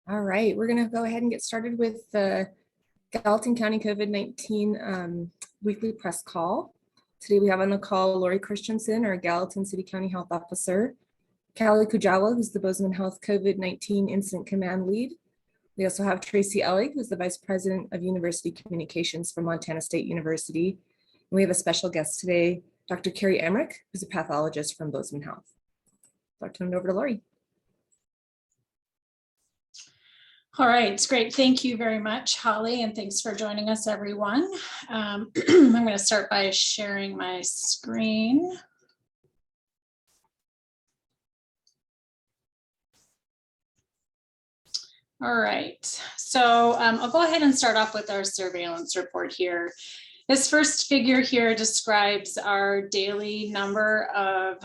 All right, we're going to go ahead and get started with the Gallatin County COVID-19 weekly press call. Today we have on the call Lori Christenson, our Gallatin City-County Health Officer, Kallie Kujawa, who's the Bozeman Health COVID-19 Incident Command Lead. We also have Tracy Ellig, who's the Vice President of University Communications from Montana State University. And we have a special guest today, Dr. Kerrie Emerick, who's a pathologist from Bozeman Health. So I'll turn it over to Lori. All right, it's great. Thank you very much, Holly, and thanks for joining us, everyone. I'm going to start by sharing my screen. All right, so I'll go ahead and start off with our surveillance report here. This first figure here describes our daily number of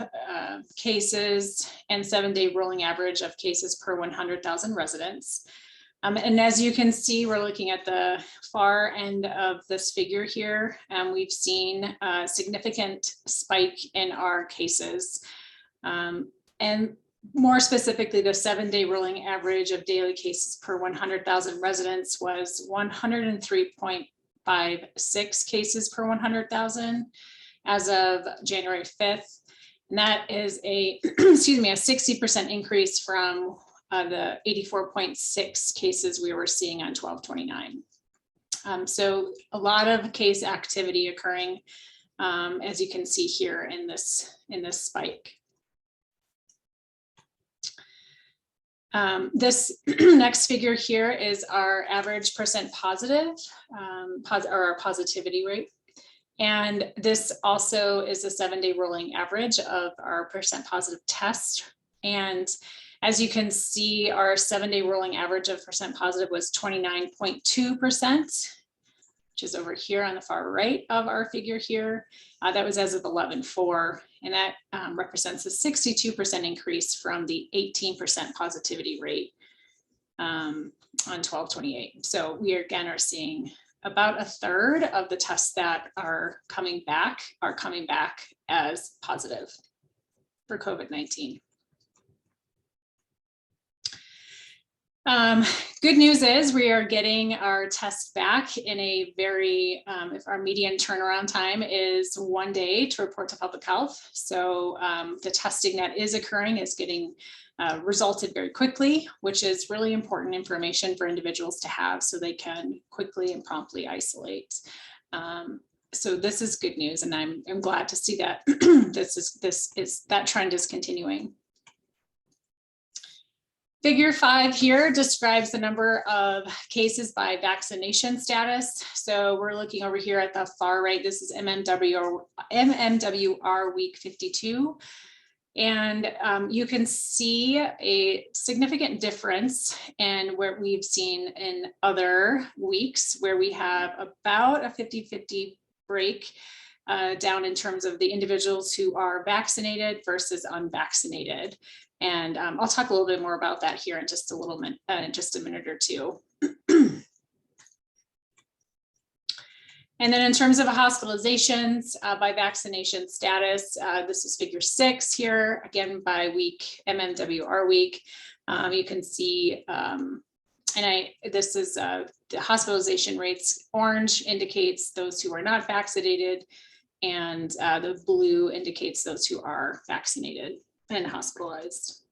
cases and 7-day rolling average of cases per 100,000 residents. And as you can see, we're looking at the far end of this figure here, and we've seen a significant spike in our cases. And more specifically, the 7-day rolling average of daily cases per 100,000 residents was 103.56 cases per 100,000 as of January 5th. And that is a, excuse me, a 60% increase from the 84.6 cases we were seeing on 12/29. So a lot of case activity occurring, as you can see here in this spike. This next figure here is our average percent positive, or our positivity rate. And this also is a 7-day rolling average of our percent positive test. And as you can see, our 7-day rolling average of percent positive was 29.2%, which is over here on the far right of our figure here. That was as of 11/4, and that represents a 62% increase from the 18% positivity rate on 12/28. So we again are seeing about a third of the tests that are coming back as positive for COVID-19. Good news is we are getting our tests back in a very, if our median turnaround time is 1 day to report to public health. So the testing that is occurring is getting resulted very quickly, which is really important information for individuals to have so they can quickly and promptly isolate. So this is good news, and I'm glad to see that that trend is continuing. Figure 5 here describes the number of cases by vaccination status. So we're looking over here at the far right. This is MMWR week 52. And you can see a significant difference in what we've seen in other weeks where we have about a 50-50 break down in terms of the individuals who are vaccinated versus unvaccinated. And I'll talk a little bit more about that here in just a minute or two. And then in terms of hospitalizations by vaccination status, this is figure 6 here, again by week, MMWR week. You can see, this is the hospitalization rates. Orange indicates those who are not vaccinated, and the blue indicates those who are vaccinated and hospitalized.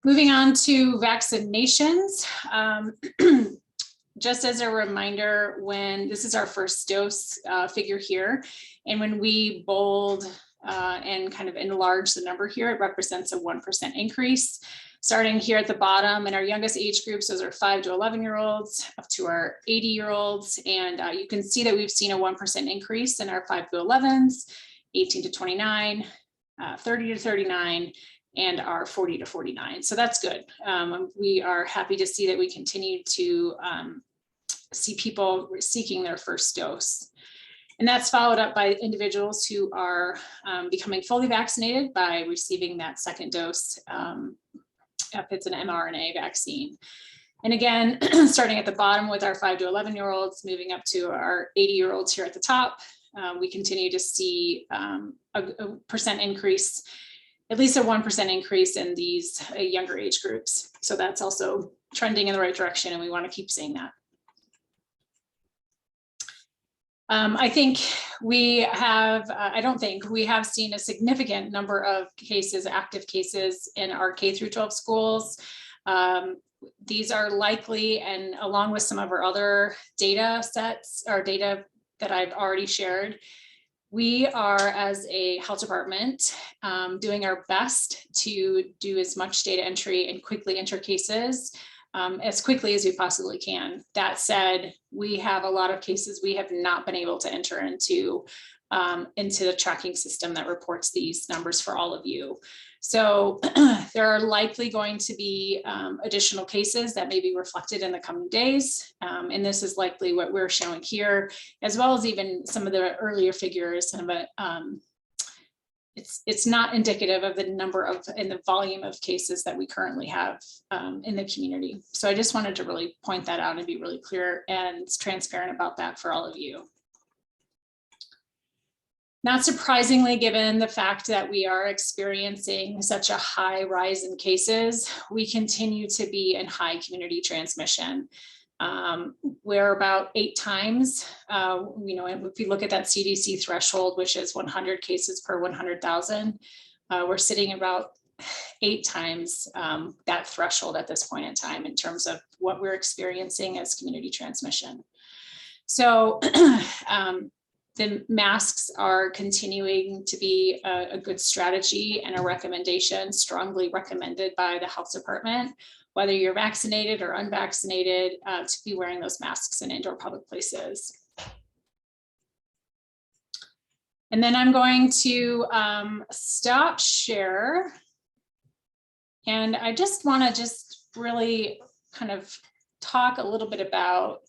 Moving on to vaccinations. Just as a reminder, when this is our first dose figure here, and when we bold and kind of enlarge the number here, it represents a 1% increase. Starting here at the bottom, in our youngest age groups, those are 5 to 11-year-olds up to our 80-year-olds. And you can see that we've seen a 1% increase in our 5 to 11s, 18 to 29, 30 to 39, and our 40 to 49. So that's good. We are happy to see that we continue to see people seeking their first dose. And that's followed up by individuals who are becoming fully vaccinated by receiving that second dose if it's an mRNA vaccine. And again, starting at the bottom with our 5 to 11-year-olds, moving up to our 80-year-olds here at the top, we continue to see a percent increase at least a 1% increase in these younger age groups. So that's also trending in the right direction, and we want to keep seeing that. I think we have, I don't think we have seen a significant number of cases, active cases in our K through 12 schools. These are likely, and along with some of our other data sets or data that I've already shared, we are, as a health department, doing our best to do as much data entry and quickly enter cases as quickly as we possibly can. That said, we have a lot of cases we have not been able to enter into the tracking system that reports these numbers for all of you. So there are likely going to be additional cases that may be reflected in the coming days. And this is likely what we're showing here, as well as even some of the earlier figures. But it's not indicative of the number of and the volume of cases that we currently have in the community. So I just wanted to really point that out and be really clear and transparent about that for all of you. Not surprisingly, given the fact that we are experiencing such a high rise in cases, we continue to be in high community transmission. We're about 8 times, if you look at that CDC threshold, which is 100 cases per 100,000, we're sitting about 8 times that threshold at this point in time in terms of what we're experiencing as community transmission. So the masks are continuing to be a good strategy and a recommendation, strongly recommended by the health department, whether you're vaccinated or unvaccinated, to be wearing those masks in indoor public places. And then I'm going to stop share. And I just want to really kind of talk a little bit about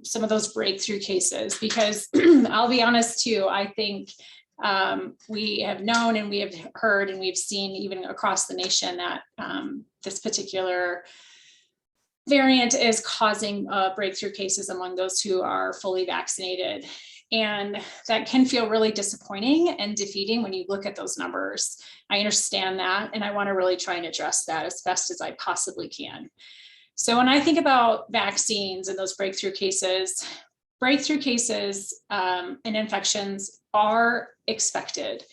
some of those breakthrough cases, because I'll be honest too, I think we have known and we have heard and we've seen even across the nation that this particular variant is causing breakthrough cases among those who are fully vaccinated. And that can feel really disappointing and defeating when you look at those numbers. I understand that, and I want to really try and address that as best as I possibly can. So when I think about vaccines and those breakthrough cases and infections are expected.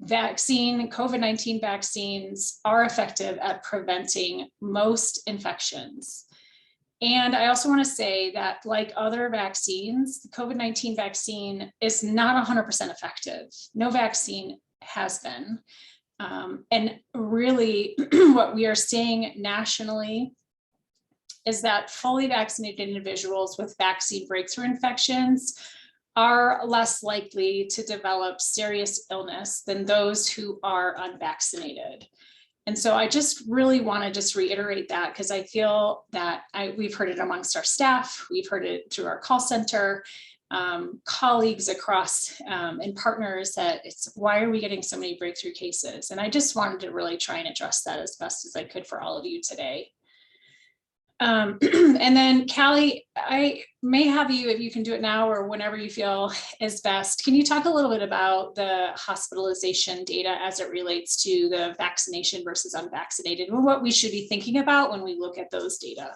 COVID-19 vaccines are effective at preventing most infections. And I also want to say that, like other vaccines, the COVID-19 vaccine is not 100% effective. No vaccine has been. And really what we are seeing nationally is that fully vaccinated individuals with vaccine breakthrough infections are less likely to develop serious illness than those who are unvaccinated. And so I just really want to just reiterate that, because I feel that we've heard it amongst our staff, we've heard it through our call center, colleagues across and partners, that it's, why are we getting so many breakthrough cases? And I just wanted to really try and address that as best as I could for all of you today. And then Kallie, I may have you, if you can do it now or whenever you feel is best, can you talk a little bit about the hospitalization data as it relates to the vaccination versus unvaccinated, and what we should be thinking about when we look at those data?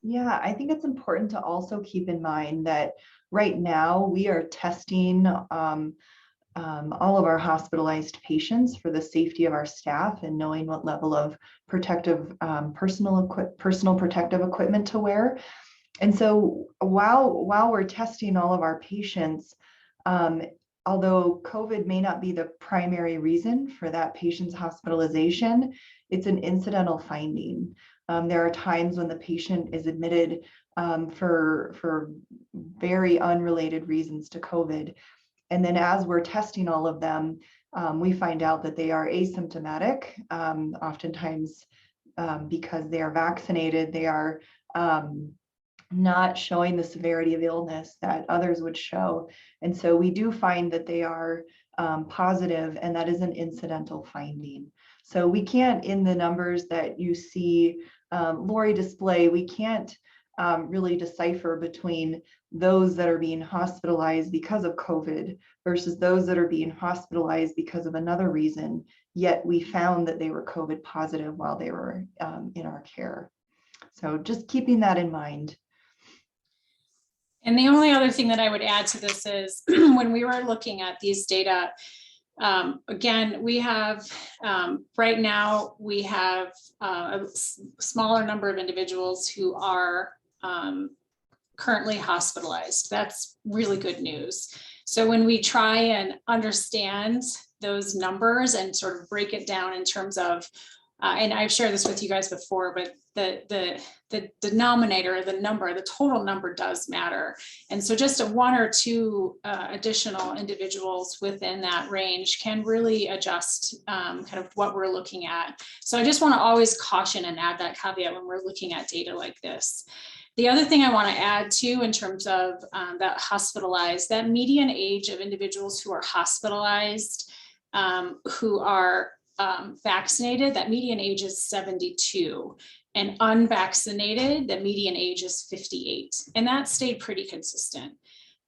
Yeah, I think it's important to also keep in mind that right now we are testing all of our hospitalized patients for the safety of our staff and knowing what level of protective personal protective equipment to wear. And so while we're testing all of our patients, although COVID may not be the primary reason for that patient's hospitalization, it's an incidental finding. There are times when the patient is admitted for very unrelated reasons to COVID. And then as we're testing all of them, we find out that they are asymptomatic. Oftentimes, because they are vaccinated, they are not showing the severity of illness that others would show. And so we do find that they are positive, and that is an incidental finding. So we can't, in the numbers that you see Lori display, we can't really decipher between those that are being hospitalized because of COVID versus those that are being hospitalized because of another reason, yet we found that they were COVID positive while they were in our care. So just keeping that in mind. And the only other thing that I would add to this is when we were looking at these data, again, we have right now we have a smaller number of individuals who are currently hospitalized. That's really good news. So when we try and understand those numbers and sort of break it down in terms of, and I've shared this with you guys before, but the denominator, the total number does matter. And so just a one or two additional individuals within that range can really adjust kind of what we're looking at. So I just want to always caution and add that caveat when we're looking at data like this. The other thing I want to add too, in terms of that hospitalized, that median age of individuals who are hospitalized, who are vaccinated, that median age is 72, and unvaccinated, the median age is 58, and that stayed pretty consistent.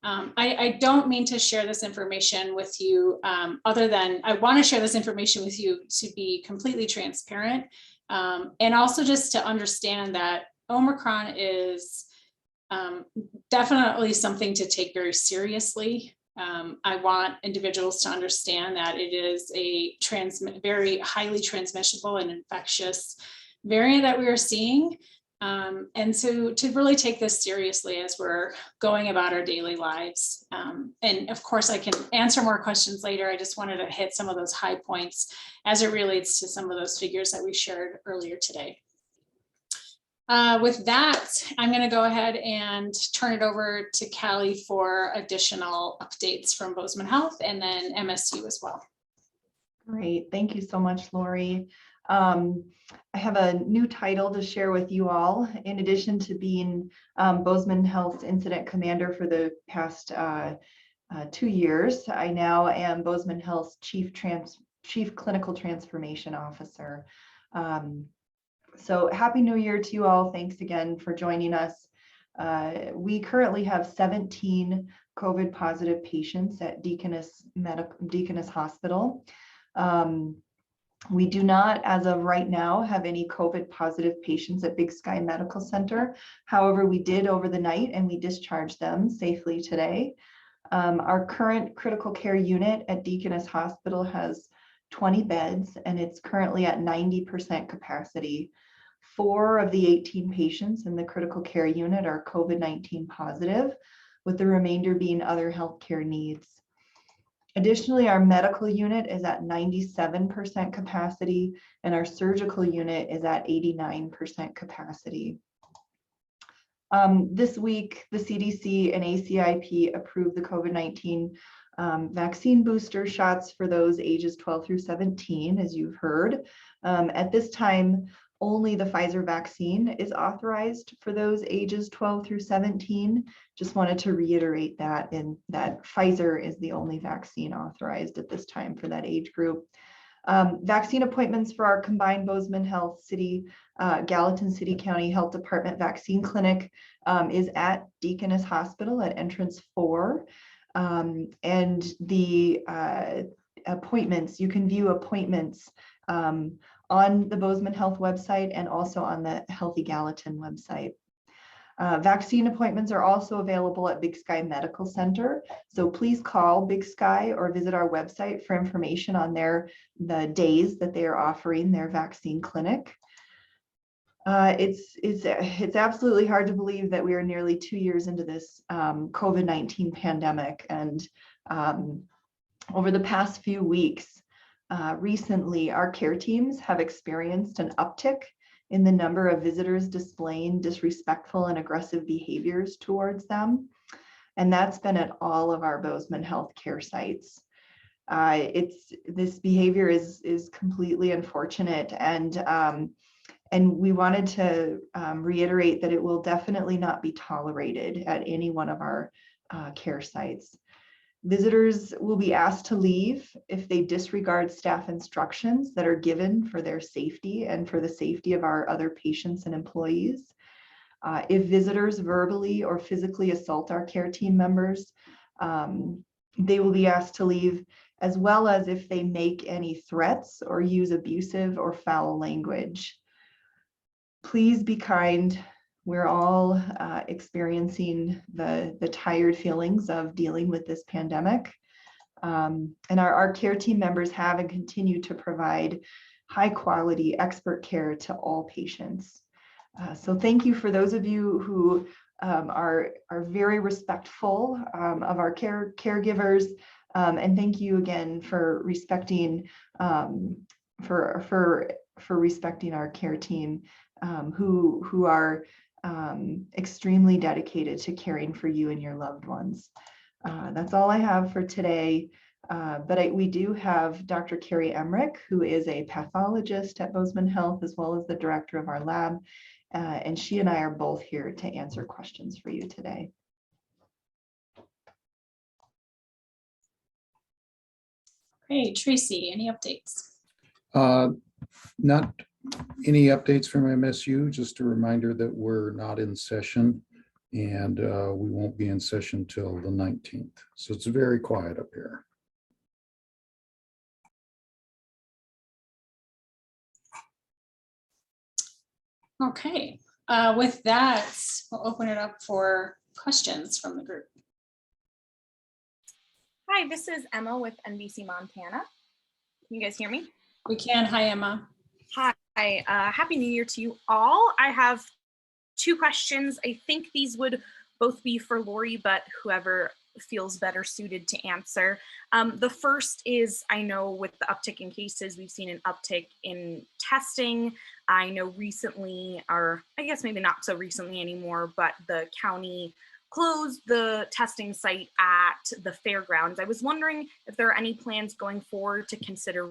I don't mean to share this information with you other than I want to share this information with you to be completely transparent, and also just to understand that Omicron is definitely something to take very seriously. I want individuals to understand that it is a very highly transmissible and infectious variant that we are seeing. And so to really take this seriously as we're going about our daily lives. And of course, I can answer more questions later. I just wanted to hit some of those high points as it relates to some of those figures that we shared earlier today. With that, I'm going to go ahead and turn it over to Kallie for additional updates from Bozeman Health and then MSU as well. Great. Thank you so much, Lori. I have a new title to share with you all. In addition to being Bozeman Health's incident commander for the past 2 years, I now am Bozeman Health's Chief Clinical Transformation Officer. So happy New Year to you all. Thanks again for joining us. We currently have 17 COVID positive patients at Deaconess Hospital. We do not, as of right now, have any COVID positive patients at Big Sky Medical Center. However, we did over the night and we discharged them safely today. Our current critical care unit at Deaconess Hospital has 20 beds and it's currently at 90% capacity. 4 of the 18 patients in the critical care unit are COVID-19 positive, with the remainder being other healthcare needs. Additionally, our medical unit is at 97% capacity and our surgical unit is at 89% capacity. This week, the CDC and ACIP approved the COVID-19 vaccine booster shots for those ages 12 through 17, as you've heard. At this time, only the Pfizer vaccine is authorized for those ages 12 through 17. Just wanted to reiterate that, and that Pfizer is the only vaccine authorized at this time for that age group. Vaccine appointments for our combined Bozeman Health Gallatin City-County Health Department vaccine clinic is at Deaconess Hospital at entrance 4. And the appointments, you can view appointments on the Bozeman Health website and also on the Healthy Gallatin website. Vaccine appointments are also available at Big Sky Medical Center. So please call Big Sky or visit our website for information on the days that they are offering their vaccine clinic. It's absolutely hard to believe that we are nearly 2 years into this COVID-19 pandemic. And over the past few weeks, recently, our care teams have experienced an uptick in the number of visitors displaying disrespectful and aggressive behaviors towards them. And that's been at all of our Bozeman Health care sites. This behavior is completely unfortunate, and we wanted to reiterate that it will definitely not be tolerated at any one of our care sites. Visitors will be asked to leave if they disregard staff instructions that are given for their safety and for the safety of our other patients and employees. If visitors verbally or physically assault our care team members, they will be asked to leave, as well as if they make any threats or use abusive or foul language. Please be kind. We're all experiencing the tired feelings of dealing with this pandemic. And our care team members have and continue to provide high quality expert care to all patients. So thank you for those of you who are very respectful of our caregivers. And thank you again for respecting respecting our care team, who are extremely dedicated to caring for you and your loved ones. That's all I have for today. But we do have Dr. Kerrie Emerick, who is a pathologist at Bozeman Health, as well as the director of our lab. And she and I are both here to answer questions for you today. Great, Tracy, any updates? Not any updates from MSU, just a reminder that we're not in session and we won't be in session till the 19th. So it's very quiet up here. Okay, with that, we'll open it up for questions from the group. Hi, this is Emma with NBC Montana. Can you guys hear me? We can. Hi, Emma. Hi, Happy New Year to you all. I have two questions. I think these would both be for Lori, but whoever feels better suited to answer. The first is, I know with the uptick in cases, we've seen an uptick in testing. I know recently, or I guess maybe not so recently anymore, but the county closed the testing site at the fairgrounds. I was wondering if there are any plans going forward to consider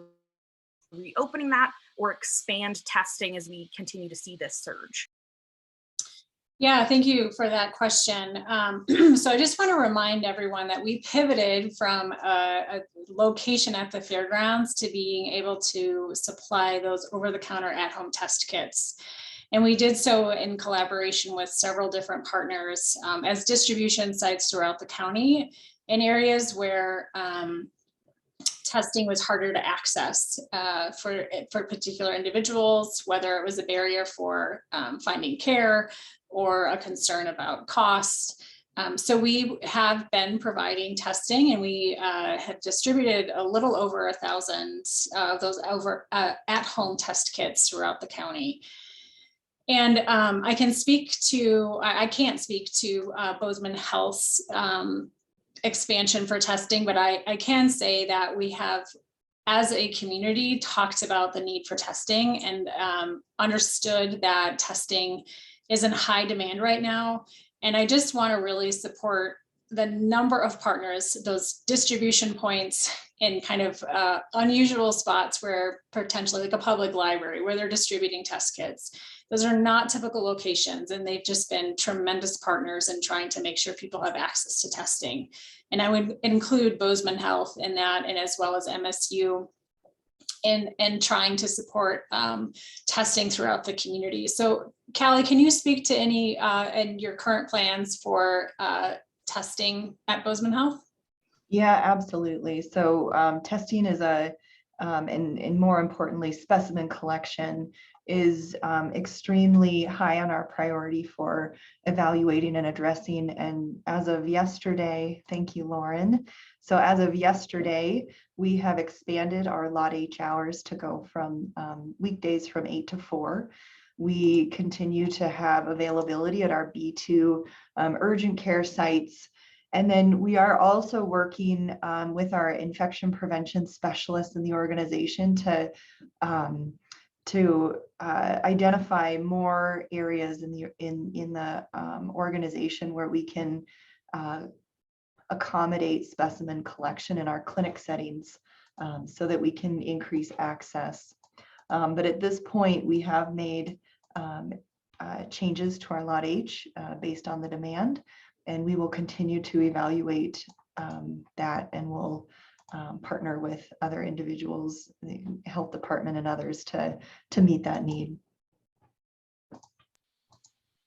reopening that or expand testing as we continue to see this surge. Yeah, thank you for that question. So I just want to remind everyone that we pivoted from a location at the fairgrounds to being able to supply those over-the-counter at-home test kits. And we did so in collaboration with several different partners as distribution sites throughout the county in areas where testing was harder to access for particular individuals, whether it was a barrier for finding care or a concern about cost. So we have been providing testing, and we have distributed a little over 1,000 of those at-home test kits throughout the county. And I can't speak to Bozeman Health's expansion for testing, but I can say that we have, as a community, talked about the need for testing and understood that testing is in high demand right now. And I just want to really support the number of partners, those distribution points in kind of unusual spots where potentially like a public library where they're distributing test kits. Those are not typical locations, and they've just been tremendous partners in trying to make sure people have access to testing. And I would include Bozeman Health in that, and as well as MSU in trying to support testing throughout the community. So Kallie, can you speak to any and your current plans for testing at Bozeman Health? Yeah, absolutely. So testing is and more importantly, specimen collection is extremely high on our priority for evaluating and addressing. And as of yesterday, thank you, Lauren. So as of yesterday, we have expanded our Lot H hours to go from weekdays from 8 to 4. We continue to have availability at our B2 urgent care sites. And then we are also working with our infection prevention specialists in the organization to identify more areas in the organization where we can accommodate specimen collection in our clinic settings so that we can increase access. But at this point, we have made changes to our Lot H based on the demand, and we will continue to evaluate that, and we'll partner with other individuals, the health department and others to meet that need.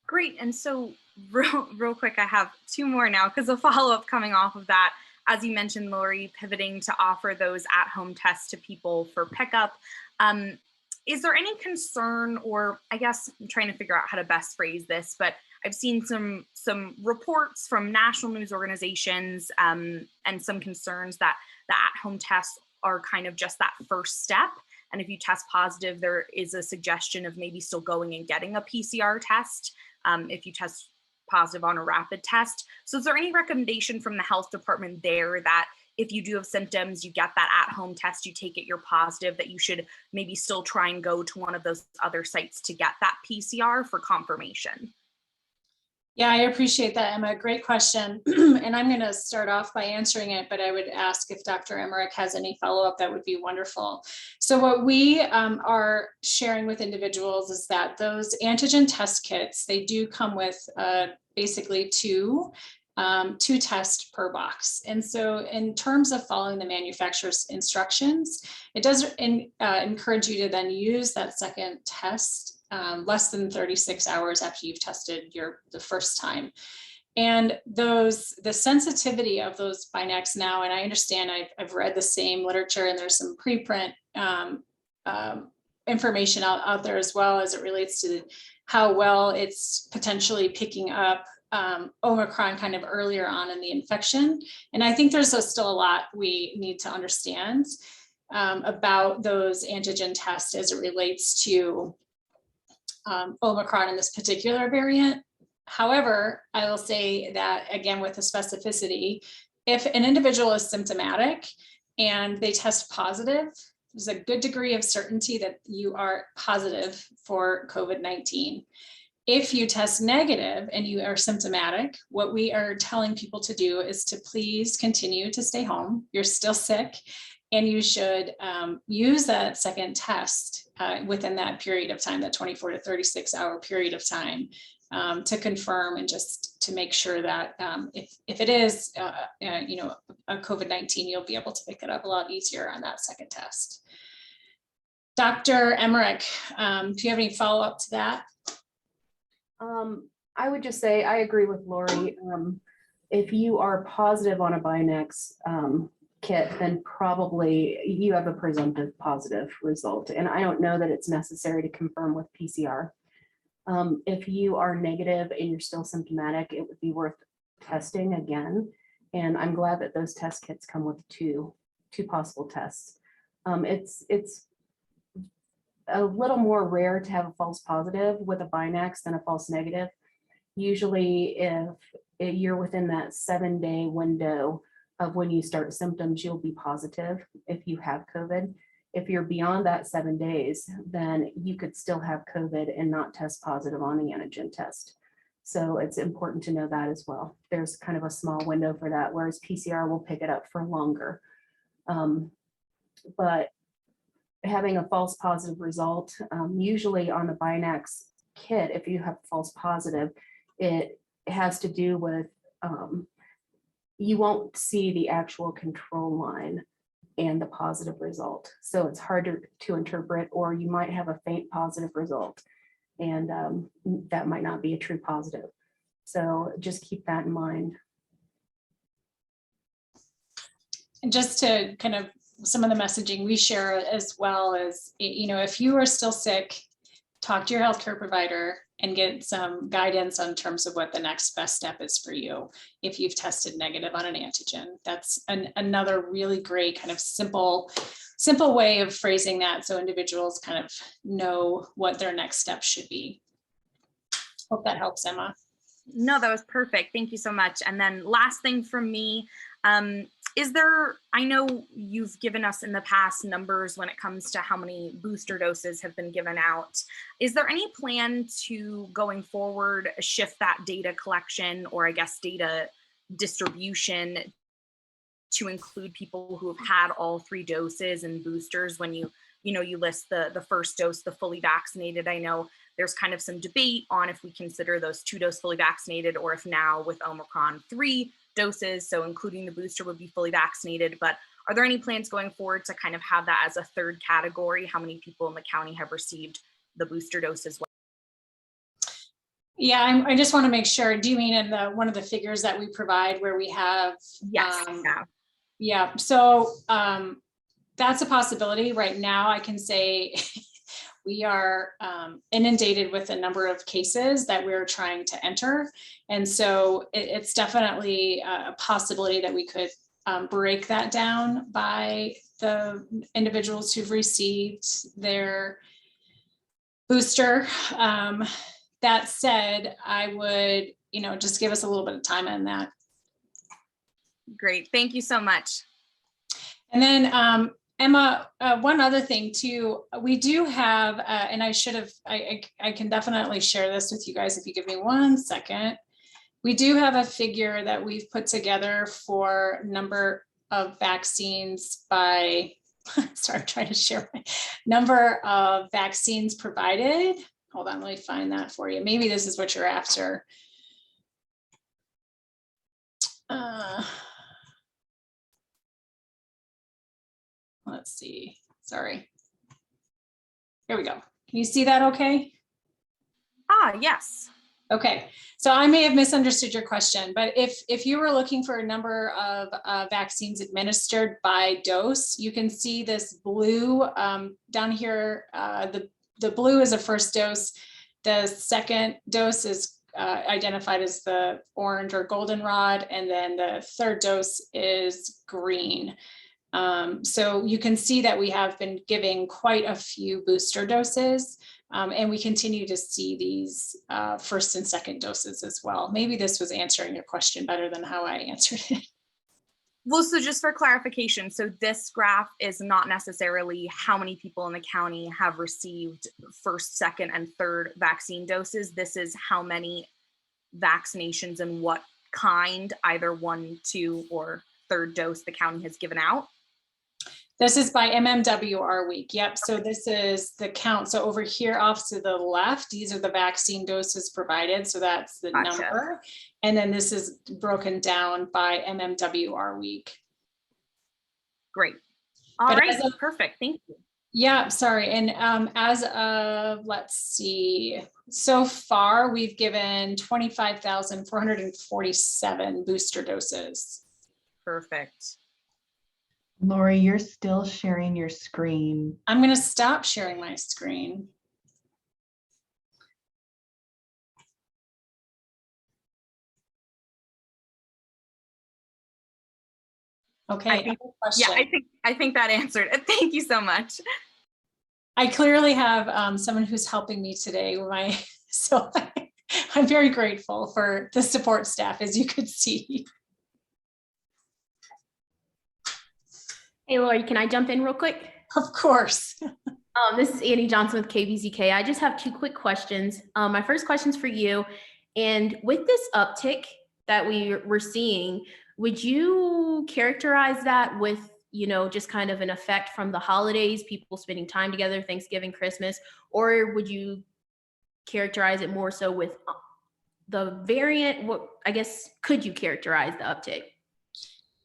Great. And so real quick, I have two more now because a follow-up coming off of that, as you mentioned, Lori, pivoting to offer those at-home tests to people for pickup. Is there any concern, or I guess I'm trying to figure out how to best phrase this, but I've seen some reports from national news organizations and some concerns that the at-home tests are kind of just that first step. And if you test positive, there is a suggestion of maybe still going and getting a PCR test if you test positive on a rapid test. So is there any recommendation from the health department there that if you do have symptoms, you get that at-home test, you take it, you're positive, that you should maybe still try and go to one of those other sites to get that PCR for confirmation? Yeah, I appreciate that, Emma. Great question. And I'm going to start off by answering it, but I would ask if Dr. Emerick has any follow-up. That would be wonderful. So what we are sharing with individuals is that those antigen test kits, they do come with basically two tests per box. And so in terms of following the manufacturer's instructions, it does encourage you to then use that second test less than 36 hours after you've tested the first time. And the sensitivity of those Binax now, and I understand I've read the same literature, and there's some preprint information out there as well as it relates to how well it's potentially picking up Omicron kind of earlier on in the infection. And I think there's still a lot we need to understand about those antigen tests as it relates to Omicron in this particular variant. However, I will say that again, with the specificity, if an individual is symptomatic and they test positive, there's a good degree of certainty that you are positive for COVID-19. If you test negative and you are symptomatic, what we are telling people to do is to please continue to stay home. You're still sick, and you should use that second test within that period of time, that 24 to 36 hour period of time, to confirm and just to make sure that if it is a COVID-19, you'll be able to pick it up a lot easier on that second test. Dr. Emerick, do you have any follow-up to that? I would just say I agree with Lori. If you are positive on a Binax kit, then probably you have a presumptive positive result. And I don't know that it's necessary to confirm with PCR. If you are negative and you're still symptomatic, it would be worth testing again. And I'm glad that those test kits come with two possible tests. It's a little more rare to have a false positive with a Binax than a false negative. Usually if you're within that 7-day window of when you start symptoms, you'll be positive if you have COVID. If you're beyond that 7 days, then you could still have COVID and not test positive on the antigen test. So it's important to know that as well. There's kind of a small window for that, whereas PCR will pick it up for longer. But having a false positive result, usually on the Binax kit, if you have false positive, it has to do with you won't see the actual control line and the positive result. So it's harder to interpret, or you might have a faint positive result, and that might not be a true positive. So just keep that in mind. And just to kind of some of the messaging we share as well as, if you are still sick, talk to your healthcare provider and get some guidance on terms of what the next best step is for you. If you've tested negative on an antigen, that's another really great kind of simple way of phrasing that, so individuals kind of know what their next step should be. Hope that helps, Emma. No, that was perfect. Thank you so much. And then last thing from me, I know you've given us in the past numbers when it comes to how many booster doses have been given out. Is there any plan to, going forward, shift that data collection, or I guess data distribution, to include people who have had all 3 doses and boosters when you list the first dose, the fully vaccinated? I know there's kind of some debate on if we consider those 2-dose fully vaccinated, or if now with Omicron 3 doses, so including the booster, would be fully vaccinated. But are there any plans going forward to kind of have that as a third category? How many people in the county have received the booster dose as well? Yeah, I just want to make sure. Do you mean in one of the figures that we provide where we have? Yes. Yeah. Yeah. So that's a possibility. Right now, I can say we are inundated with a number of cases that we're trying to enter. And so it's definitely a possibility that we could break that down by the individuals who've received their booster. That said, I would, just give us a little bit of time on that. Great. Thank you so much. And then Emma, one other thing too, we do have, and I can definitely share this with you guys if you give me 1 second. We do have a figure that we've put together for number of vaccines by, sorry, I'm trying to share my number of vaccines provided. Hold on, let me find that for you. Maybe this is what you're after. Let's see, sorry. Here we go. Can you see that okay? Yes. Okay, so I may have misunderstood your question, but if you were looking for a number of vaccines administered by dose, you can see this blue down here. The blue is a first dose. The second dose is identified as the orange or goldenrod, and then the third dose is green. So you can see that we have been giving quite a few booster doses, and we continue to see these first and second doses as well. Maybe this was answering your question better than how I answered it. Well, so just for clarification, so this graph is not necessarily how many people in the county have received first, second, and third vaccine doses. This is how many vaccinations and what kind, either 1, 2, or third dose the county has given out. This is by MMWR week. Yep. So this is the count. So over here off to the left, these are the vaccine doses provided. So that's the Gotcha. number. And then this is broken down by MMWR week. Great. All right. Perfect. Thank you. Yeah, sorry. And as of, let's see, so far we've given 25,447 booster doses. Perfect. Lori, you're still sharing your screen. I'm going to stop sharing my screen. Okay. I think that answered it. Thank you so much. I clearly have someone who's helping me today. So I'm very grateful for the support staff, as you could see. Hey, Lori, can I jump in real quick? Of course. This is Annie Johnson with KVZK. I just have 2 quick questions. My first question is for you. And with this uptick that we're seeing, would you characterize that with, just kind of an effect from the holidays, people spending time together, Thanksgiving, Christmas, or would you characterize it more so with the variant? What, I guess, could you characterize the uptick?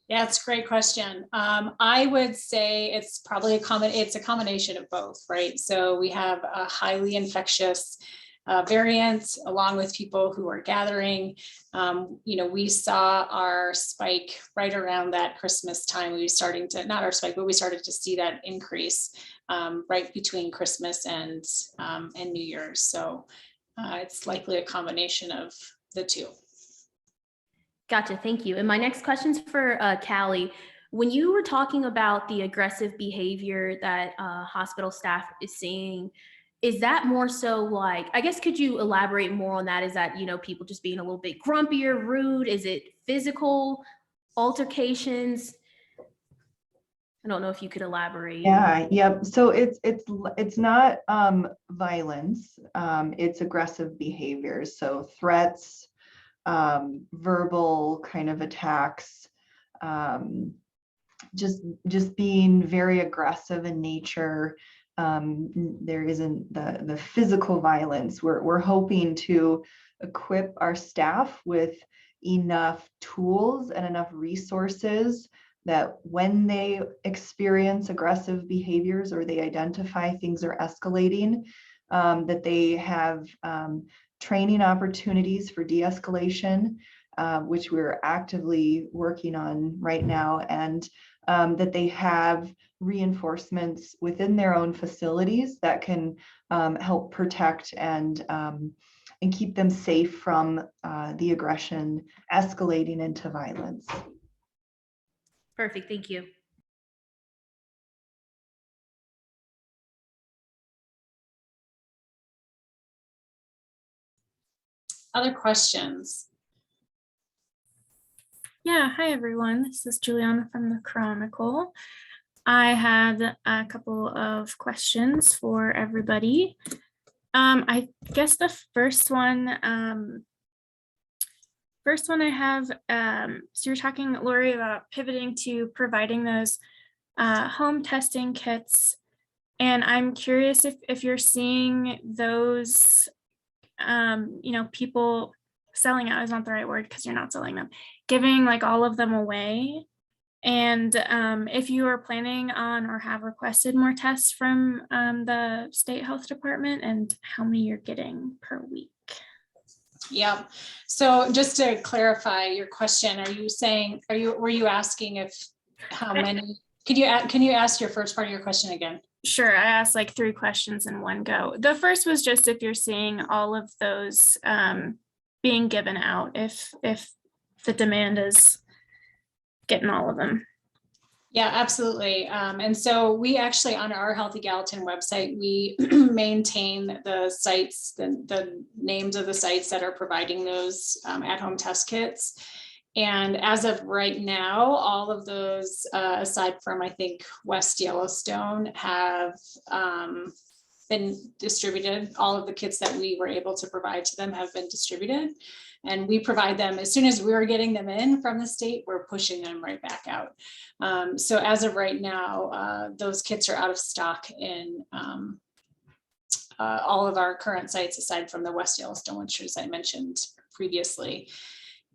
Yeah, it's a great question. I would say it's probably it's a combination of both, right? So we have a highly infectious variant along with people who are gathering. We saw our spike right around that Christmas time. We started to, not our spike, but we started to see that increase right between Christmas and New Year's. So it's likely a combination of the two. Gotcha. Thank you. And my next question's for Kallie. When you were talking about the aggressive behavior that hospital staff is seeing, is that more so like, I guess, could you elaborate more on that? Is that, people just being a little bit grumpier, rude? Is it physical altercations? I don't know if you could elaborate. Yeah, yep. So it's not violence. It's aggressive behaviors. So threats, verbal kind of attacks, just being very aggressive in nature. There isn't the physical violence. We're hoping to equip our staff with enough tools and enough resources that when they experience aggressive behaviors or they identify things are escalating, that they have training opportunities for de-escalation, which we're actively working on right now, and that they have reinforcements within their own facilities that can help protect and keep them safe from the aggression escalating into violence. Perfect, thank you. Other questions? Yeah, hi everyone. This is Juliana from the Chronicle. I had a couple of questions for everybody. I guess the first one I have, so you're talking, Lori, about pivoting to providing those home testing kits. And I'm curious if you're seeing those, people selling out is not the right word because you're not selling them, giving like all of them away. And if you are planning on or have requested more tests from the state health department, and how many you're getting per week. Yeah. So just to clarify your question, were you asking if how many? Can you ask your first part of your question again? Sure, I asked like 3 questions in one go. The first was just if you're seeing all of those being given out, if the demand is getting all of them. Yeah, absolutely. And so we actually, on our Healthy Gallatin website, we maintain the sites, the names of the sites that are providing those at-home test kits. And as of right now, all of those, aside from, I think, West Yellowstone, have been distributed. All of the kits that we were able to provide to them have been distributed. And we provide them as soon as we're getting them in from the state, we're pushing them right back out. So as of right now, those kits are out of stock in all of our current sites, aside from the West Yellowstone, which, as I mentioned previously.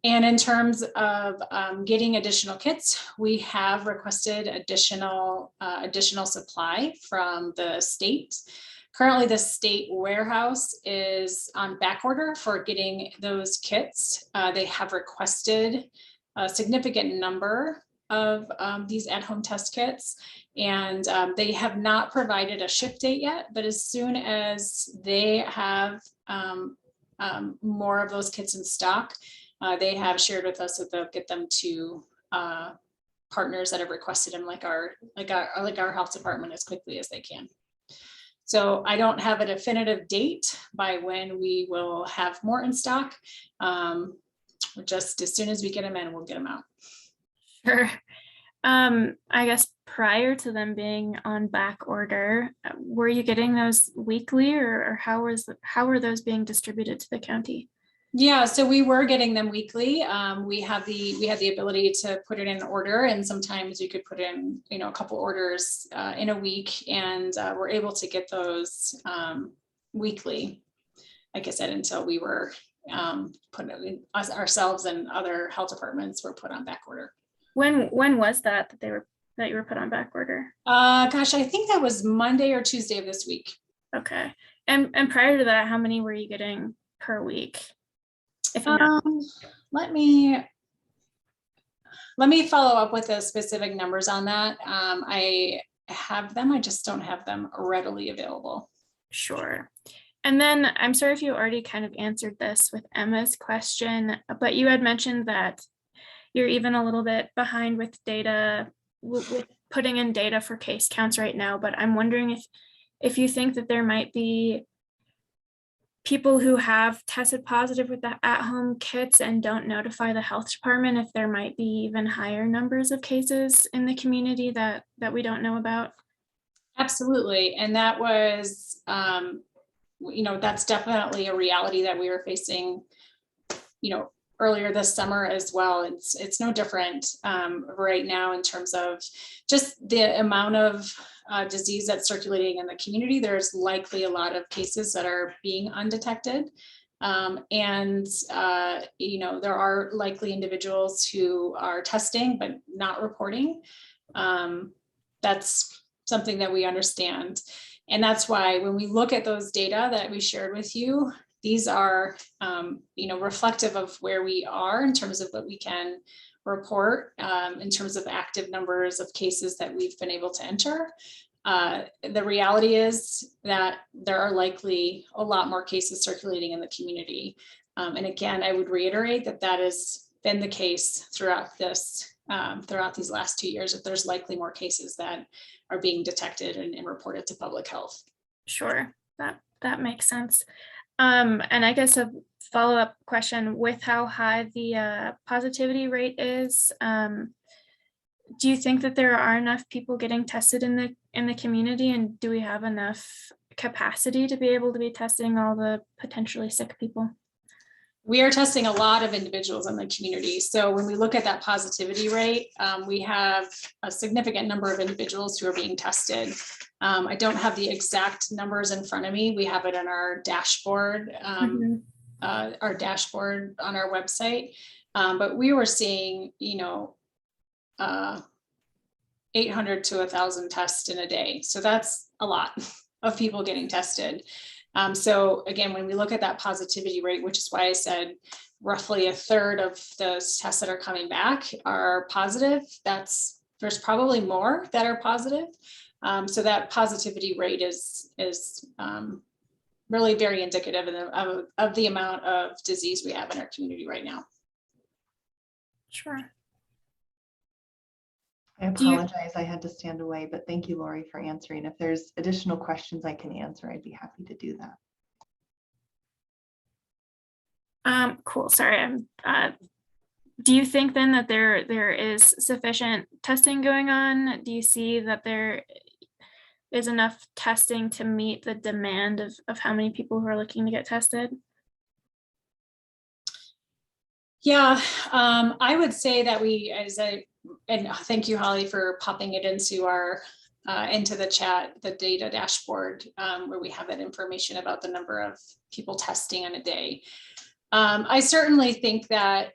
And in terms of getting additional kits, we have requested additional supply from the state. Currently, the state warehouse is on back order for getting those kits. They have requested a significant number of these at-home test kits, and they have not provided a ship date yet, but as soon as they have more of those kits in stock, they have shared with us that they'll get them to partners that have requested them, like our health department, as quickly as they can. So I don't have a definitive date by when we will have more in stock. Just as soon as we get them in, we'll get them out. Sure. I guess prior to them being on back order, were you getting those weekly, or how were those being distributed to the county? Yeah, so we were getting them weekly. We had the ability to put it in order, and sometimes we could put in, a couple orders in a week, and we're able to get those weekly. Like I said, until we were put in, ourselves and other health departments were put on back order. When was that you were put on back order? Gosh, I think that was Monday or Tuesday of this week. Okay, and prior to that, how many were you getting per week? If you know. Let me follow up with the specific numbers on that. I have them, I just don't have them readily available. Sure. And then I'm sorry if you already kind of answered this with Emma's question, but you had mentioned that you're even a little bit behind with data, with putting in data for case counts right now. But I'm wondering if you think that there might be people who have tested positive with the at-home kits and don't notify the health department, if there might be even higher numbers of cases in the community that we don't know about. Absolutely. And that was, that's definitely a reality that we were facing, earlier this summer as well. It's no different right now in terms of just the amount of disease that's circulating in the community. There's likely a lot of cases that are being undetected. There are likely individuals who are testing but not reporting. That's something that we understand. And that's why when we look at those data that we shared with you, these are, reflective of where we are in terms of what we can report, in terms of active numbers of cases that we've been able to enter. The reality is that there are likely a lot more cases circulating in the community. And again, I would reiterate that that has been the case throughout these last 2 years, that there's likely more cases that are being detected and reported to public health. Sure, that makes sense. And I guess a follow-up question, with how high the positivity rate is, do you think that there are enough people getting tested in the community, and do we have enough capacity to be able to be testing all the potentially sick people? We are testing a lot of individuals in the community. So when we look at that positivity rate, we have a significant number of individuals who are being tested. I don't have the exact numbers in front of me. We have it on our dashboard, on our website. But we were seeing, 800 to 1,000 tests in a day. So that's a lot of people getting tested. So again, when we look at that positivity rate, which is why I said roughly a third of those tests that are coming back are positive, there's probably more that are positive. So that positivity rate is really very indicative of the amount of disease we have in our community right now. Sure. I apologize, I had to stand away, but thank you, Lori, for answering. If there's additional questions I can answer, I'd be happy to do that. Cool. Sorry. Do you think then that there is sufficient testing going on? Do you see that there is enough testing to meet the demand of how many people who are looking to get tested? Yeah, I would say that and thank you, Holly, for popping it into into the chat, the data dashboard, where we have that information about the number of people testing in a day. I certainly think that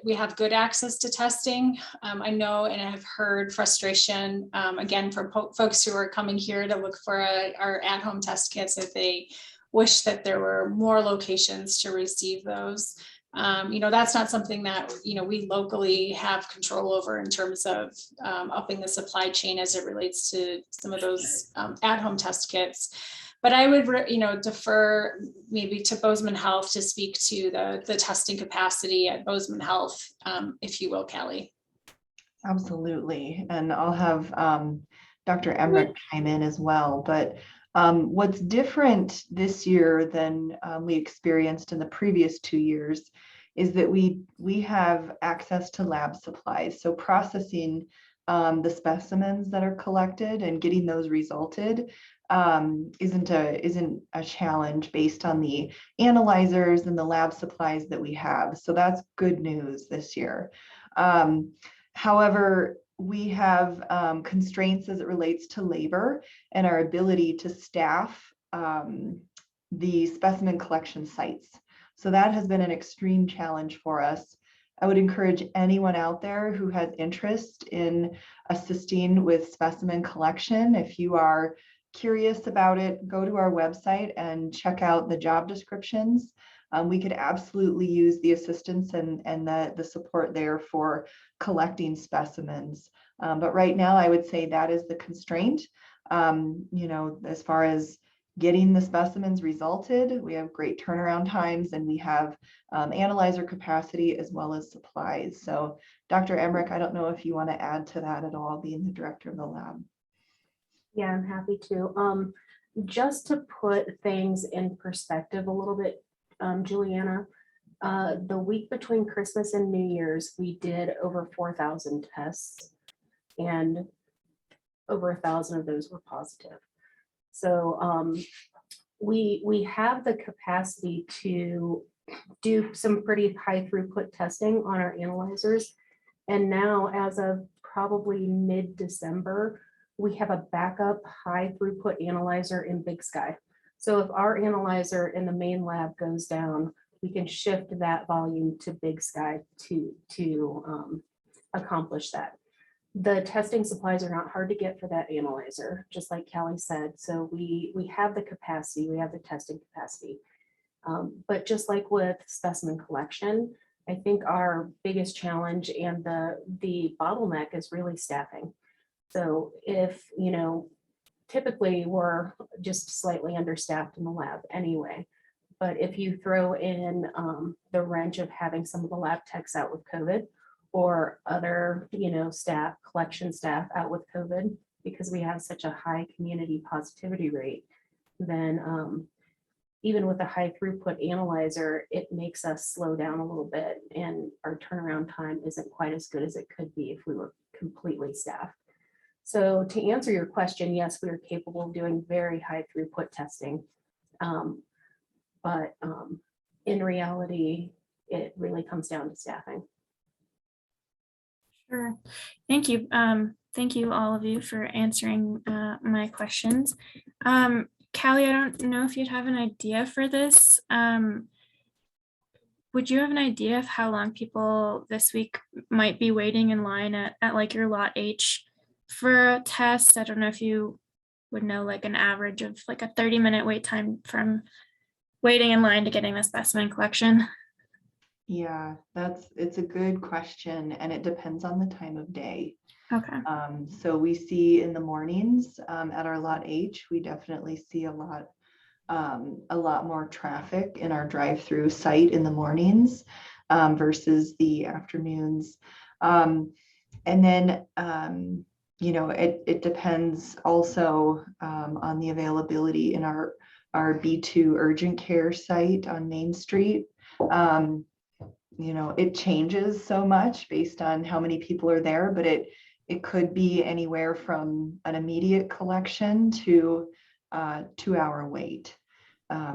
we have good access to testing. I know, and I've heard frustration, again, from folks who are coming here to look for our at-home test kits, that they wish that there were more locations to receive those. That's not something that, we locally have control over in terms of upping the supply chain as it relates to some of those at-home test kits. But I would, defer maybe to Bozeman Health to speak to the testing capacity at Bozeman Health, if you will, Kallie. Absolutely. And I'll have Dr. Emerick chime in as well. But what's different this year than we experienced in the previous 2 years is that we have access to lab supplies. So processing the specimens that are collected and getting those resulted isn't a challenge based on the analyzers and the lab supplies that we have. So that's good news this year. However, we have constraints as it relates to labor and our ability to staff the specimen collection sites. So that has been an extreme challenge for us. I would encourage anyone out there who has interest in assisting with specimen collection. If you are curious about it, go to our website and check out the job descriptions. We could absolutely use the assistance and the support there for collecting specimens. But right now, I would say that is the constraint. As far as getting the specimens resulted, we have great turnaround times, and we have analyzer capacity as well as supplies. So Dr. Emerick, I don't know if you want to add to that at all, being the director of the lab. Yeah, I'm happy to. Just to put things in perspective a little bit, Juliana, the week between Christmas and New Year's, we did over 4,000 tests, and over 1,000 of those were positive. So we have the capacity to do some pretty high throughput testing on our analyzers. And now, as of probably mid-December, we have a backup high throughput analyzer in Big Sky. So if our analyzer in the main lab goes down, we can shift that volume to Big Sky to accomplish that. The testing supplies are not hard to get for that analyzer, just like Kallie said. So we have the capacity, we have the testing capacity. But just like with specimen collection, I think our biggest challenge and the bottleneck is really staffing. So if, typically we're just slightly understaffed in the lab anyway. But if you throw in the wrench of having some of the lab techs out with COVID or other, staff, collection staff out with COVID, because we have such a high community positivity rate, then even with a high throughput analyzer, it makes us slow down a little bit, and our turnaround time isn't quite as good as it could be if we were completely staffed. So to answer your question, yes, we are capable of doing very high throughput testing. But in reality, it really comes down to staffing. Sure. Thank you. Thank you, all of you, for answering my questions. Kallie, I don't know if you'd have an idea for this. Would you have an idea of how long people this week might be waiting in line at like your lot H for a test? I don't know if you would know like an average of like a 30-minute wait time from waiting in line to getting the specimen collection. Yeah, it's a good question, and it depends on the time of day. Okay. So we see in the mornings at our lot H, we definitely see a lot more traffic in our drive-through site in the mornings versus the afternoons. And then, it depends also on the availability in our B2 urgent care site on Main Street. It changes so much based on how many people are there, but it could be anywhere from an immediate collection to 2-hour wait.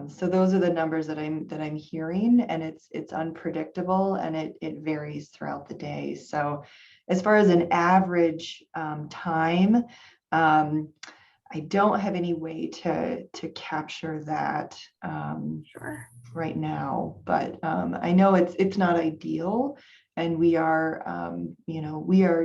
So those are the numbers that I'm hearing, and it's unpredictable, and it varies throughout the day. So as far as an average time, I don't have any way to capture that Sure. right now, but I know it's not ideal, and we are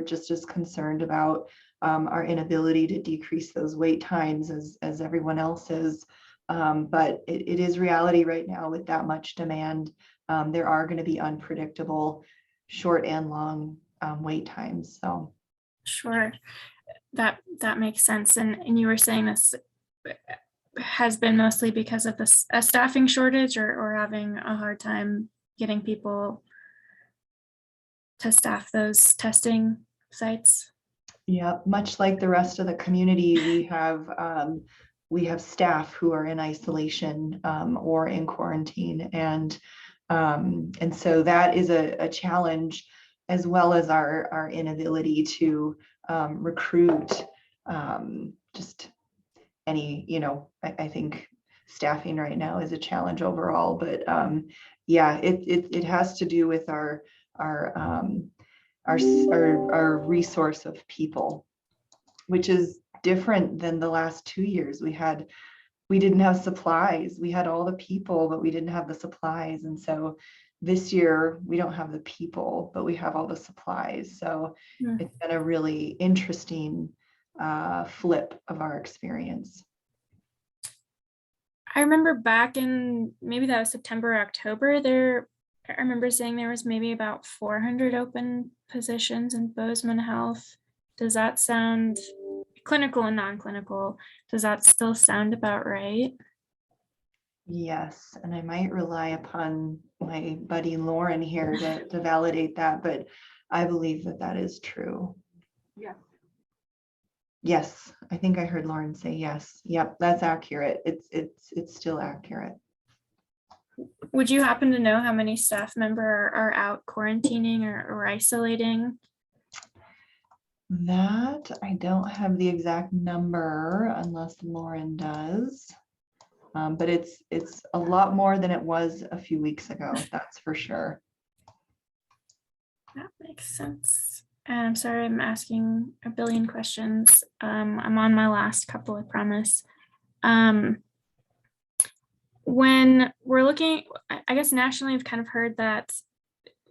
just as concerned about our inability to decrease those wait times as everyone else is. But it is reality right now with that much demand. There are going to be unpredictable short and long wait times. So Sure. That makes sense. And you were saying this has been mostly because of this a staffing shortage or having a hard time getting people to staff those testing sites. yeah, much like the rest of the community, we have staff who are in isolation or in quarantine, and so that is a challenge, as well as our inability to recruit just any, I think staffing right now is a challenge overall, but yeah, it has to do with our resource of people, which is different than the last 2 years. We didn't have supplies. We had all the people, but we didn't have the supplies. And so this year we don't have the people, but we have all the supplies. So it's been a really interesting flip of our experience. I remember back in maybe that was September, October, I remember saying there was maybe about 400 open positions in Bozeman Health. Does that sound clinical and non-clinical? Does that still sound about right? Yes, and I might rely upon my buddy Lauren here to validate that, but I believe that is true. Yeah. Yes, I think I heard Lauren say yes. Yep, that's accurate. It's still accurate. Would you happen to know how many staff members are out quarantining or isolating? That I don't have the exact number unless Lauren does. But it's a lot more than it was a few weeks ago, that's for sure. That makes sense. And I'm sorry, I'm asking a billion questions. I'm on my last couple, I promise. When we're looking, I guess nationally, I've kind of heard that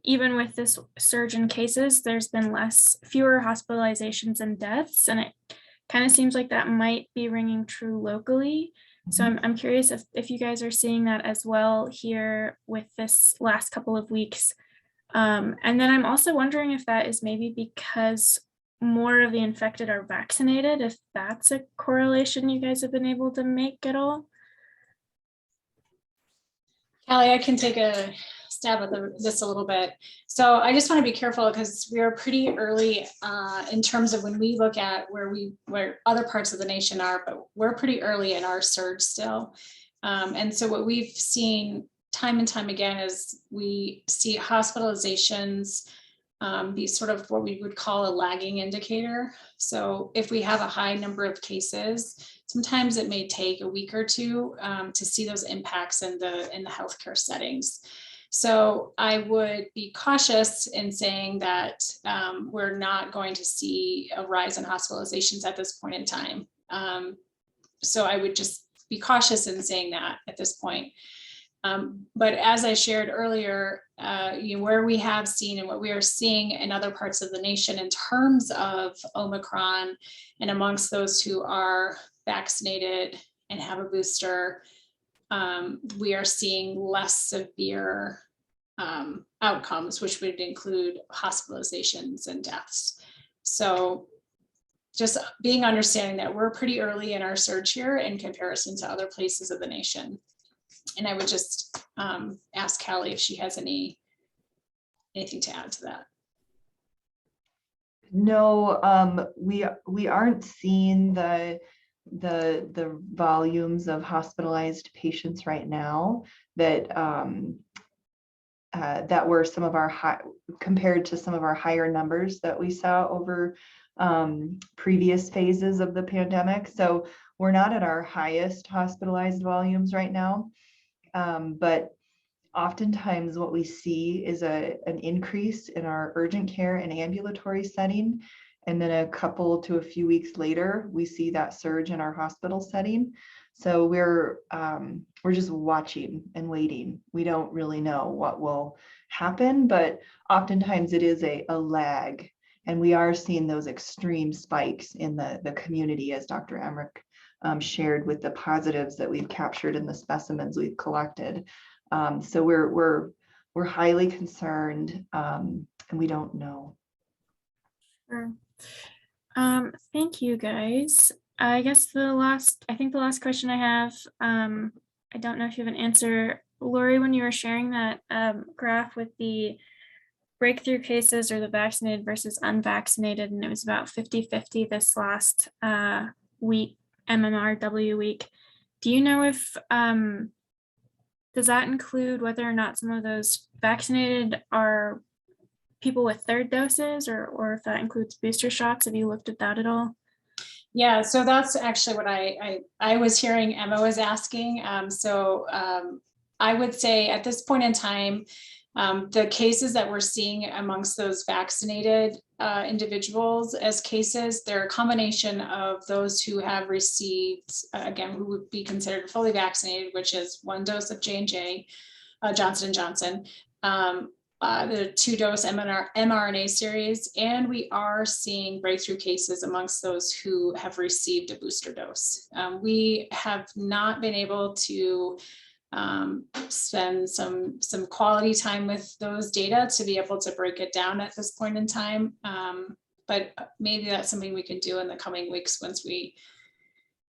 even with this surge in cases, there's been fewer hospitalizations and deaths, and it kind of seems like that might be ringing true locally. So I'm curious if you guys are seeing that as well here with this last couple of weeks. And then I'm also wondering if that is maybe because more of the infected are vaccinated, if that's a correlation you guys have been able to make at all. Kallie, I can take a stab at this a little bit. So I just want to be careful because we are pretty early in terms of when we look at where other parts of the nation are, but we're pretty early in our surge still. And so what we've seen time and time again is we see hospitalizations be sort of what we would call a lagging indicator. So if we have a high number of cases, sometimes it may take a week or two to see those impacts in the healthcare settings. So I would be cautious in saying that we're not going to see a rise in hospitalizations at this point in time. So I would just be cautious in saying that at this point. But as I shared earlier, where we have seen and what we are seeing in other parts of the nation in terms of Omicron and amongst those who are vaccinated and have a booster, we are seeing less severe outcomes, which would include hospitalizations and deaths. So just being understanding that we're pretty early in our surge here in comparison to other places of the nation. And I would just ask Kallie if she has anything to add to that. No, we aren't seeing the volumes of hospitalized patients right now that that were some of our compared to some of our higher numbers that we saw over previous phases of the pandemic. So we're not at our highest hospitalized volumes right now. But oftentimes what we see is an increase in our urgent care and ambulatory setting. And then a couple to a few weeks later, we see that surge in our hospital setting. So we're just watching and waiting. We don't really know what will happen, but oftentimes it is a lag. And we are seeing those extreme spikes in the community, as Dr. Emerick shared with the positives that we've captured in the specimens we've collected. So we're highly concerned, and we don't know. Sure. Thank you guys. I guess I think the last question I have, I don't know if you have an answer. Lori, when you were sharing that graph with the breakthrough cases or the vaccinated versus unvaccinated, and it was about 50-50 this last week, MMRW week. Do you know if, does that include whether or not some of those vaccinated are people with third doses, or if that includes booster shots? Have you looked at that at all? Yeah, so that's actually what I was hearing Emma was asking. I would say at this point in time, the cases that we're seeing amongst those vaccinated individuals as cases, they're a combination of those who have received, again, who would be considered fully vaccinated, which is 1 dose of J&J, Johnson & Johnson, the 2-dose mRNA series, and we are seeing breakthrough cases amongst those who have received a booster dose. We have not been able to spend some quality time with those data to be able to break it down at this point in time. But maybe that's something we can do in the coming weeks once we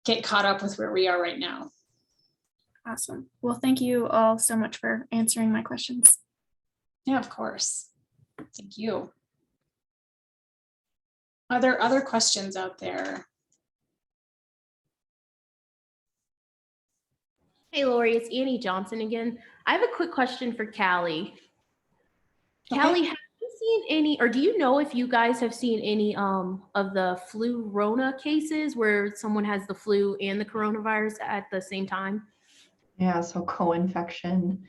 get caught up with where we are right now. Awesome. Well, thank you all so much for answering my questions. Yeah, of course. Thank you. Are there other questions out there? Hey, Lori, it's Annie Johnson again. I have a quick question for Kallie. Okay. Kallie, have you seen any, or do you know if you guys have seen any of the flu-rona cases where someone has the flu and the coronavirus at the same time? Yeah, so co-infection.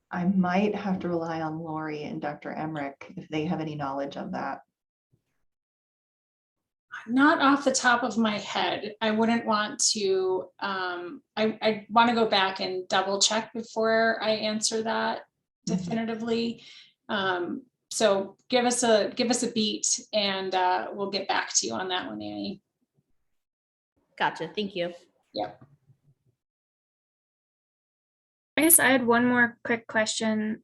I might have to rely on Lori and Dr. Emerick if they have any knowledge of that. Not off the top of my head. I wouldn't want to, I want to go back and double check before I answer that definitively. So give us a beat and we'll get back to you on that one, Annie. Gotcha. Thank you. Yep. I guess I had one more quick question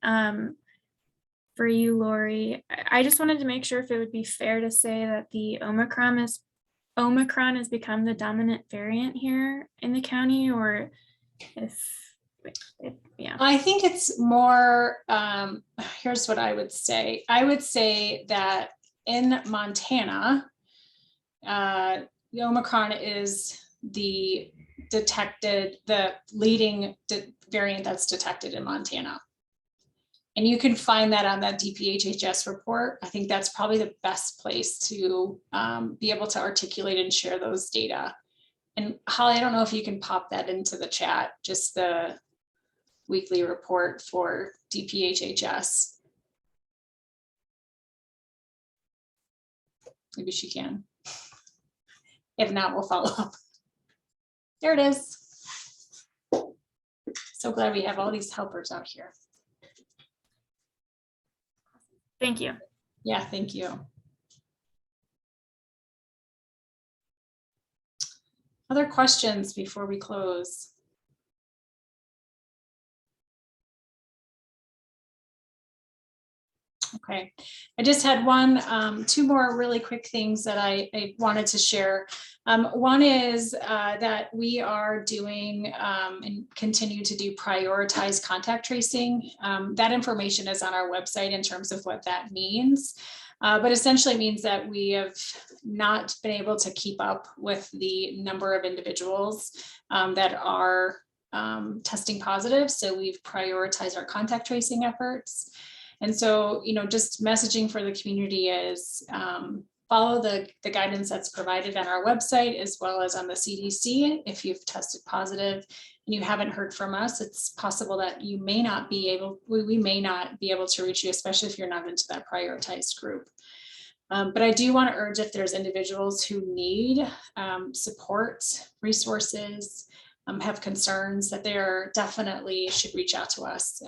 for you, Lori. I just wanted to make sure if it would be fair to say that the Omicron has become the dominant variant here in the county, or yeah. I think it's more, here's what I would say. I would say that in Montana, the Omicron is the leading variant that's detected in Montana. And you can find that on that DPHHS report. I think that's probably the best place to be able to articulate and share those data. And Holly, I don't know if you can pop that into the chat, just the weekly report for DPHHS. Maybe she can. If not, we'll follow up. There it is. So glad we have all these helpers out here. Thank you. Yeah, thank you. Other questions before we close? Okay, I just had two more really quick things that I wanted to share. One is that we are doing and continue to do prioritized contact tracing. That information is on our website in terms of what that means, but essentially means that we have not been able to keep up with the number of individuals that are testing positive. So we've prioritized our contact tracing efforts. And so, just messaging for the community is follow the guidance that's provided on our website as well as on the CDC. If you've tested positive and you haven't heard from us, it's possible that we may not be able to reach you, especially if you're not into that prioritized group. But I do want to urge, if there's individuals who need support, resources, have concerns, that they definitely should reach out to us.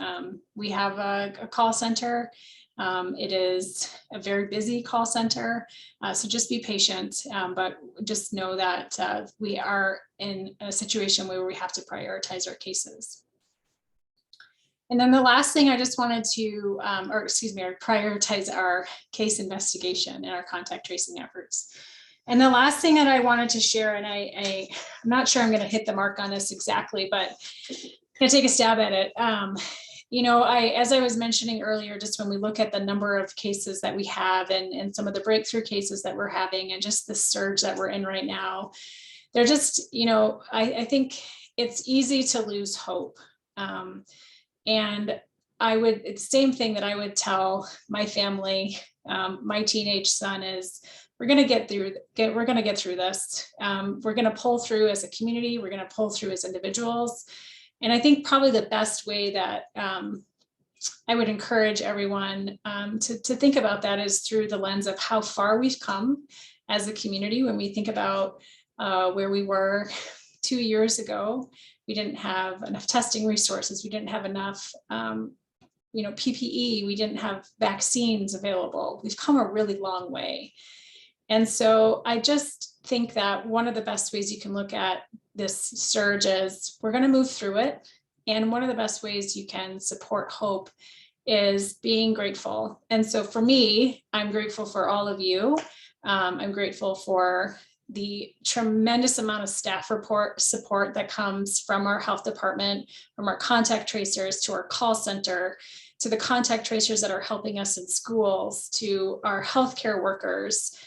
We have a call center. It is a very busy call center, so just be patient, but just know that we are in a situation where we have to prioritize our cases. And then the last thing I just wanted to, prioritize our case investigation and our contact tracing efforts. And the last thing that I wanted to share, and I'm not sure I'm going to hit the mark on this exactly, but I'm going to take a stab at it. As I was mentioning earlier, just when we look at the number of cases that we have and some of the breakthrough cases that we're having and just the surge that we're in right now, they're just, I think it's easy to lose hope. And it's the same thing that I would tell my family. My teenage son is, we're going to get through this. We're going to pull through as a community. We're going to pull through as individuals. And I think probably the best way that I would encourage everyone to think about that is through the lens of how far we've come as a community. When we think about where we were 2 years ago, we didn't have enough testing resources. We didn't have enough PPE. We didn't have vaccines available. We've come a really long way. And so I just think that one of the best ways you can look at this surge is we're going to move through it. And one of the best ways you can support hope is being grateful. And so for me, I'm grateful for all of you. I'm grateful for the tremendous amount of staff support that comes from our health department, from our contact tracers to our call center, to the contact tracers that are helping us in schools, to our healthcare workers.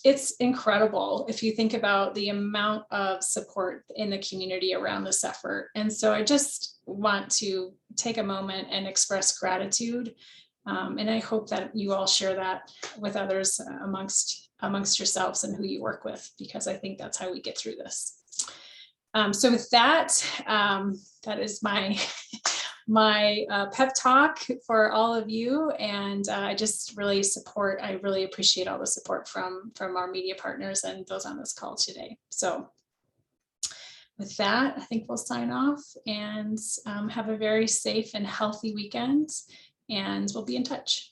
It's incredible if you think about the amount of support in the community around this effort. And so I just want to take a moment and express gratitude. And I hope that you all share that with others amongst yourselves and who you work with, because I think that's how we get through this. So with that, that is my pep talk for all of you. And I just really appreciate all the support from our media partners and those on this call today. So with that, I think we'll sign off and have a very safe and healthy weekend, and we'll be in touch.